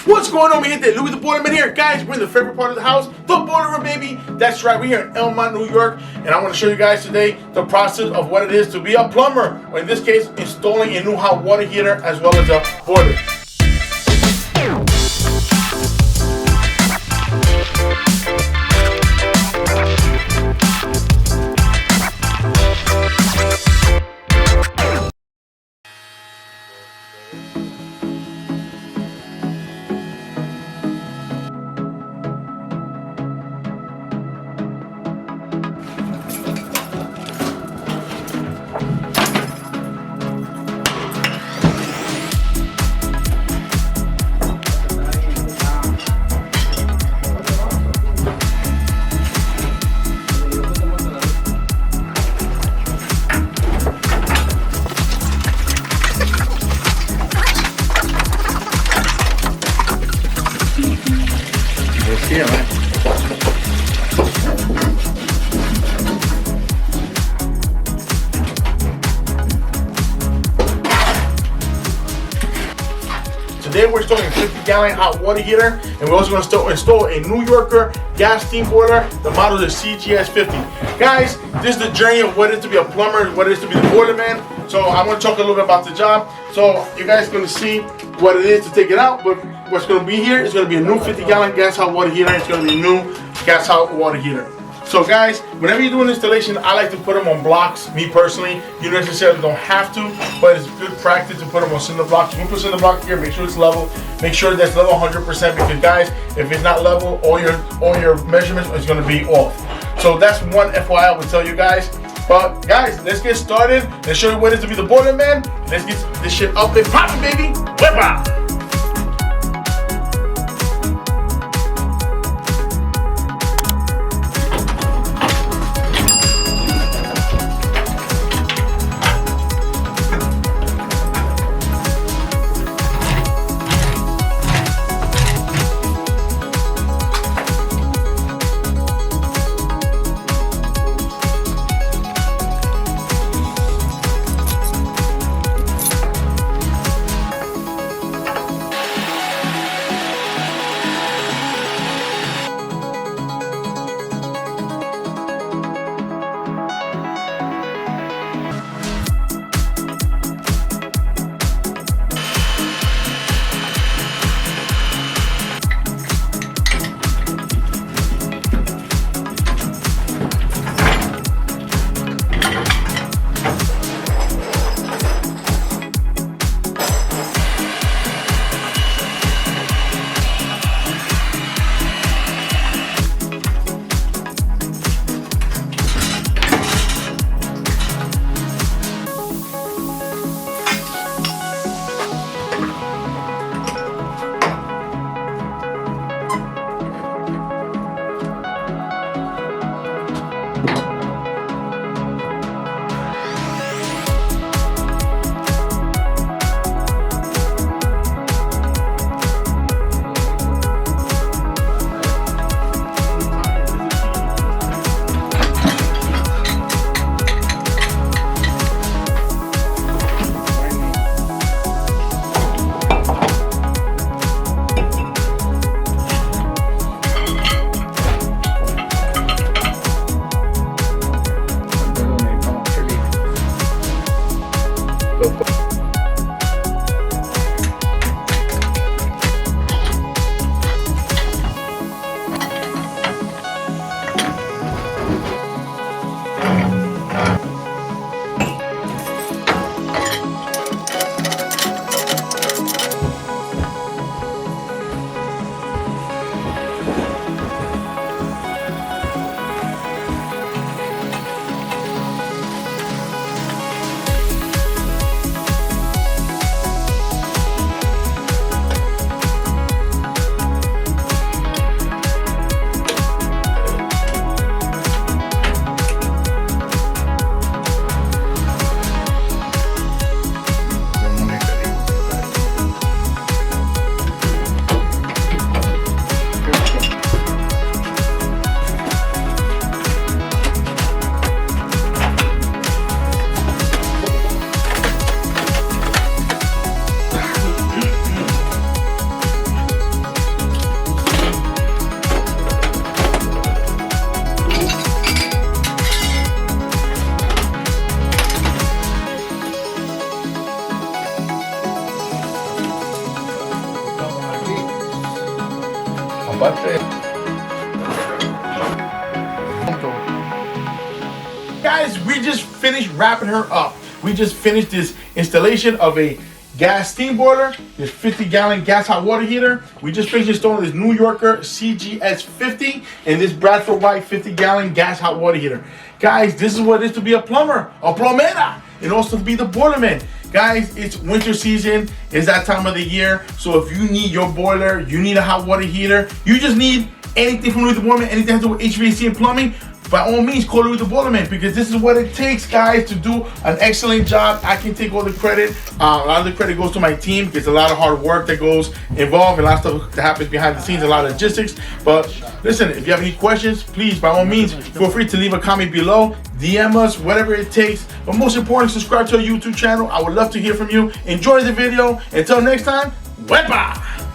What's going on, man? Louis the Boilerman here. Guys, we're in the favorite part of the house, the boiler room, baby. That's right, we're here in Elmont, New York, and I want to show you guys today the process of what it is to be a plumber, or in this case, installing a new hot water heater as well as a boiler. Here, man. Today we're installing a 50-gallon hot water heater, and we're also going to install a New Yorker gas steam boiler. The model is CGS 50. Guys, this is the journey of what it is to be a plumber, what it is to be the boiler man. So I want to talk a little bit about the job. So you guys are going to see what it is to take it out, but what's going to be here is going to be a new 50-gallon gas hot water heater. It's going to be a new gas hot water heater. So guys, whenever you do an installation, I like to put them on blocks. Me personally, you necessarily don't have to, but it's good practice to put them on cinder blocks. You can put cinder block here, make sure it's level, make sure that's level 100%, because guys, if it's not level, all your measurements is going to be off. So that's one FYI I will tell you guys. But guys, let's get started. Let's show you what it is to be the boiler man. Let's get this shit up and popping, baby. Whip out. Guys, we just finished wrapping her up. We just finished this installation of a gas steam boiler, this 50-gallon gas hot water heater. We just finished installing this New Yorker CGS 50 and this Bradford Hvac 50-gallon gas hot water heater. Guys, this is what it is to be a plumber, a plomera, and also to be the boilerman. Guys, it's winter season. It's that time of the year. So if you need your boiler, you need a hot water heater, you just need anything from Louis the Boilerman, anything to do with HVAC and plumbing, by all means, call Louis the Boilerman, because this is what it takes, guys, to do an excellent job. I can take all the credit. A lot of the credit goes to my team. There's a lot of hard work that goes involved, and a lot of stuff that happens behind the scenes, a lot of logistics. But listen, if you have any questions, please, by all means, feel free to leave a comment below, DM us, whatever it takes. But most importantly, subscribe to our YouTube channel. I would love to hear from you. Enjoy the video. Until next time, Hvac!